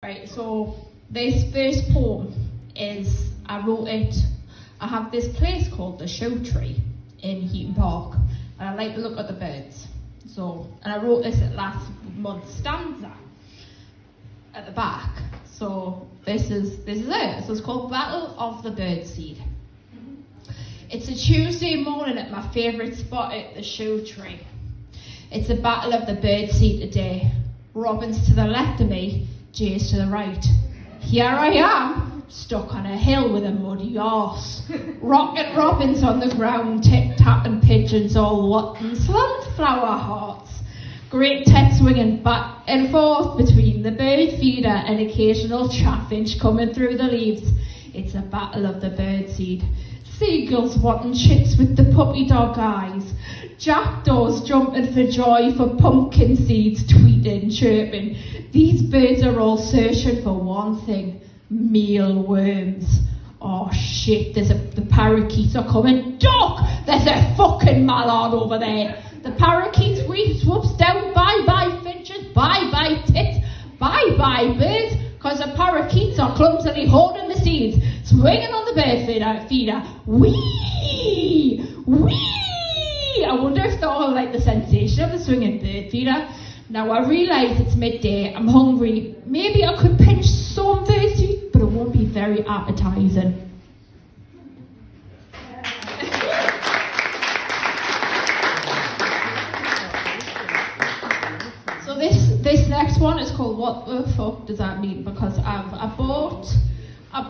Right, so this first poem is, I wrote it, I have this place called the Show Tree in Heaton Park, and I like to look at the birds. So, and I wrote this at last month's stanza at the back. So this is it. So it's called Battle of the Birdseed. It's a Tuesday morning at my favourite spot at the Show Tree. It's a battle of the birdseed today. Robins to the left of me, jays to the right. Here I am, stuck on a hill with a muddy arse. Rocket robins on the ground, tip-tapping pigeons all watting sunflower hearts. Great tet swinging back and forth between the bird feeder and occasional chaffinch coming through the leaves. It's a battle of the birdseed. Seagulls wanting chicks with the puppy dog eyes. Jackdaws jumping for joy for pumpkin seeds, tweeting, chirping. These birds are all searching for one thing, mealworms. Oh shit, the parakeets are coming. Duck! There's a fucking mallard over there. The parakeet swoops down, bye-bye finches, bye-bye tits, bye-bye birds, because the parakeets are clumsily holding the seeds, swinging on the bird feeder. Whee! Whee! I wonder if they all like the sensation of the swinging bird feeder. Now I realise it's midday, I'm hungry. Maybe I could pinch some birdseed, but it won't be very appetising. So this next one is called What the Fuck Does That Mean? Because I bought a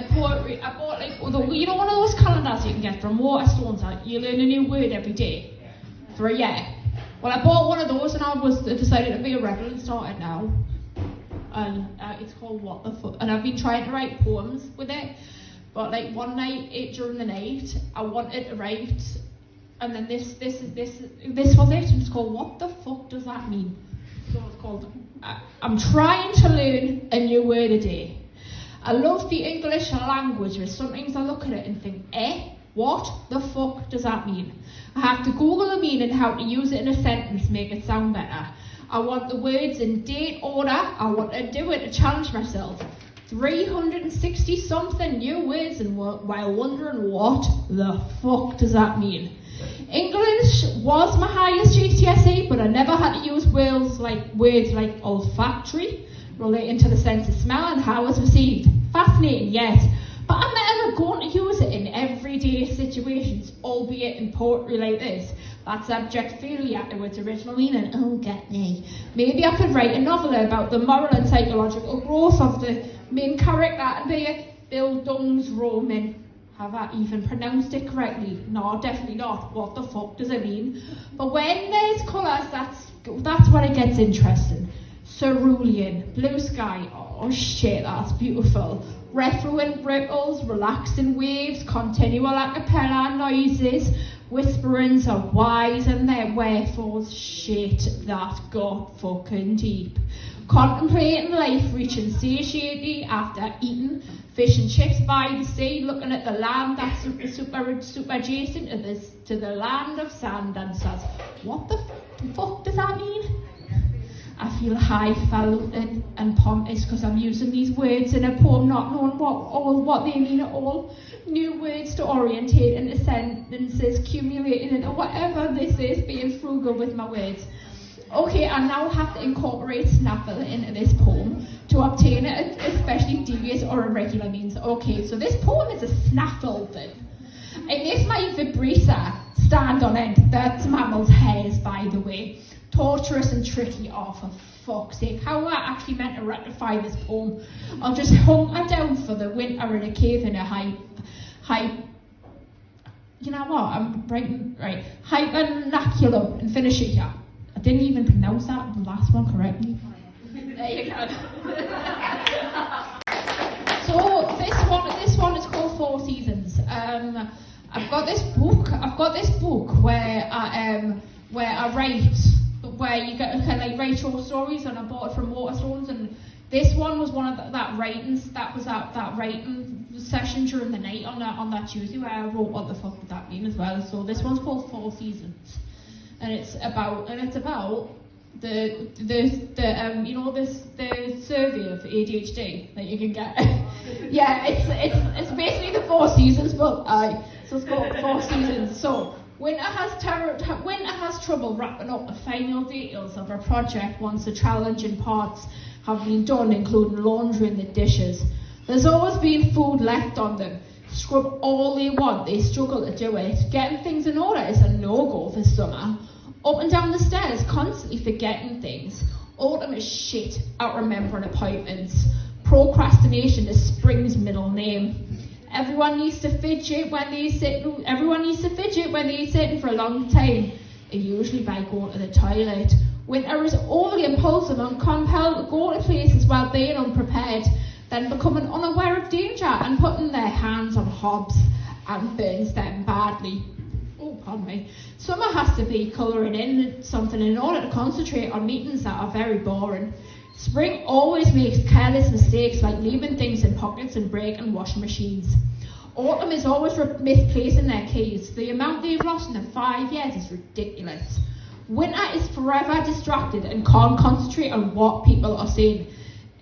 poetry. I bought like you know one of those calendars you can get from Waterstones. That you learn a new word every day for a year. Well, I bought one of those and I decided to be a rebel and started now. And it's called What the Fuck. And I've been trying to write poems with it, but like one night during the night, I wanted to write, and then this was it. And it's called What the Fuck Does That Mean? So it's called I'm trying to learn a new word a day. I love the English language, but sometimes I look at it and think, what the fuck does that mean? I have to Google the meaning, how to use it in a sentence, make it sound better. I want the words in date order. I want to do it to challenge myself. 360 something new words and while wondering what the fuck does that mean. English was my highest GCSE, but I never had to use words like olfactory, relating to the sense of smell and how it's received. Fascinating, yes, but I'm never going to use it in everyday situations, albeit in poetry like this. That's abject failure to its original meaning. Oh, get me. Maybe I could write a novel about the moral and psychological growth of the main character and be a Bildungsroman. Have I even pronounced it correctly? No, definitely not. What the fuck does it mean? But when there's colours, that's when it gets interesting. Cerulean, blue sky, oh shit, that's beautiful. Refluent ripples, relaxing waves, continual a cappella noises, whisperings of whys and their wherefores, shit that got fucking deep. Contemplating life, reaching satiety after eating fish and chips by the sea, looking at the land that's super adjacent to the land of sand and says, what the fuck does that mean? I feel highfalutin and pompous because I'm using these words in a poem, not knowing what they mean at all. New words to orientate into sentences, accumulating into whatever this is, being frugal with my words. Okay, I now have to incorporate snaffle into this poem to obtain it, especially devious or irregular means. Okay, so this poem is a snaffle thing. It makes my vibrator stand on end. That's mammal's hairs, by the way. Torturous and tricky, oh for fuck's sake. How am I actually meant to rectify this poem? I'll just hunker down for the winter in a cave in a high, you know what, I'm writing, right, hypernaculum and finish it here. I didn't even pronounce that, the last one correctly. There you go. So this one is called Four Seasons. I've got this book where I write, where you can like write short stories, and I bought it from Waterstones, and this one was one of that writing session during the night on that Tuesday where I wrote what the fuck did that mean as well. So this one's called Four Seasons, and it's about the survey of ADHD that you can get. Yeah, it's basically the 4 seasons, but so it's got 4 seasons. So winter has trouble wrapping up the final details of a project once the challenging parts have been done, including laundry and the dishes. There's always been food left on them. Scrub all they want, they struggle to do it. Getting things in order is a no-go for summer. Up and down the stairs, constantly forgetting things. Autumn is shit at remembering appointments. Procrastination is spring's middle name. Everyone needs to fidget when they sit sitting for a long time, usually by going to the toilet. Winter is overly impulsive and compelled to go to places while being unprepared, then becoming unaware of danger and putting their hands on hobs and burns them badly. Oh, pardon me. Summer has to be colouring in something in order to concentrate on meetings that are very boring. Spring always makes careless mistakes like leaving things in pockets and breaking washing machines. Autumn is always misplacing their keys. The amount they've lost in the 5 years is ridiculous. Winter is forever distracted and can't concentrate on what people are saying.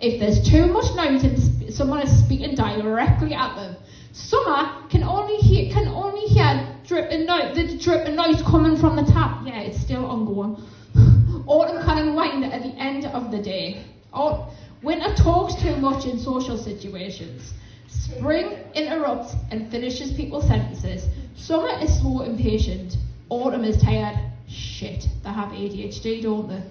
If there's too much noise and someone is speaking directly at them. Summer can only hear the dripping noise coming from the tap. Yeah, it's still ongoing. Autumn can unwind at the end of the day. Winter talks too much in social situations. Spring interrupts and finishes people's sentences. Summer is slow and patient. Autumn is tired. Shit, they have ADHD, don't they?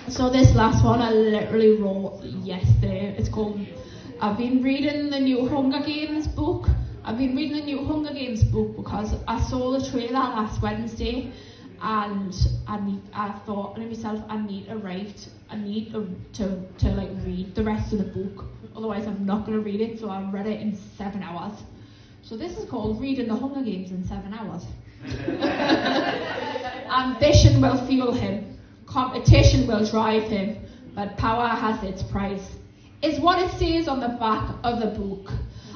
So this last one I literally wrote yesterday. It's called, I've been reading the new Hunger Games book. Because I saw the trailer last Wednesday and I thought to myself, I need to read the rest of the book. Otherwise I'm not going to read it, so I read it in 7 hours. So this is called Reading the Hunger Games in 7 hours. Ambition will fuel him. Competition will drive him, but power has its price, is what it says on the back of the book.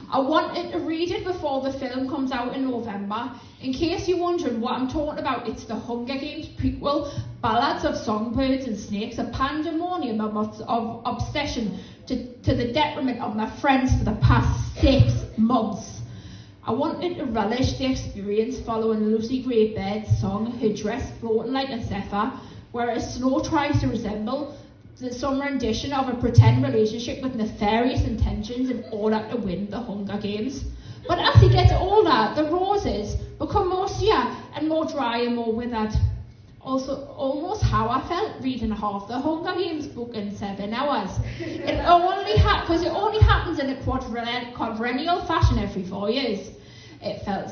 I wanted to read it before the film comes out in November. In case you're wondering what I'm talking about, it's the Hunger Games prequel, Ballads of Songbirds and Snakes, a pandemonium of obsession to the detriment of my friends for the past 6 months. I wanted to relish the experience following Lucy Greybeard's song, her dress floating like a zephyr, whereas Snow tries to resemble some rendition of a pretend relationship with nefarious intentions in order to win the Hunger Games. But as he gets older, the roses become more sere and more dry and more withered. Also, almost how I felt reading half the Hunger Games book in 7 hours. Because it only happens in a quadrennial fashion every 4 years. It felt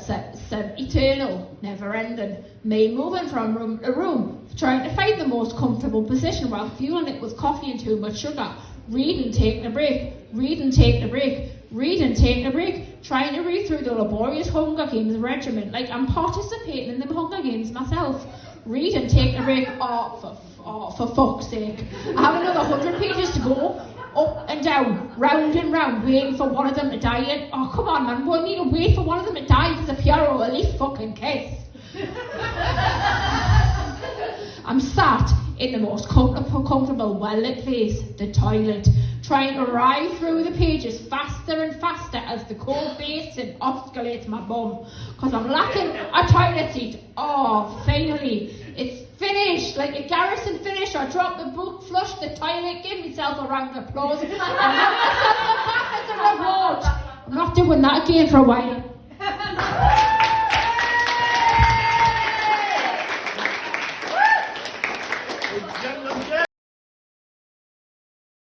eternal, never-ending. Me moving from room to room, trying to find the most comfortable position while fueling it with coffee and too much sugar. Read and take a break. Read and take a break. Read and take a break. Trying to read through the laborious Hunger Games regimen like I'm participating in the Hunger Games myself. Read and take a break. For fuck's sake. I have another 100 pages to go. Up and down, round and round, waiting for one of them to die. And, oh, come on, man, we need to wait for one of them to die to disappear or at least fucking kiss. I'm sat in the most comfortable, well-lit place, the toilet, trying to ride through the pages faster and faster as the cold basin oscillates my bum, because I'm lacking a toilet seat. Oh, finally, it's finished, like a Garrison finish. I dropped the book, flushed the toilet, gave myself a round of applause, and knocked myself back at the remote. I'm not doing that again for a while.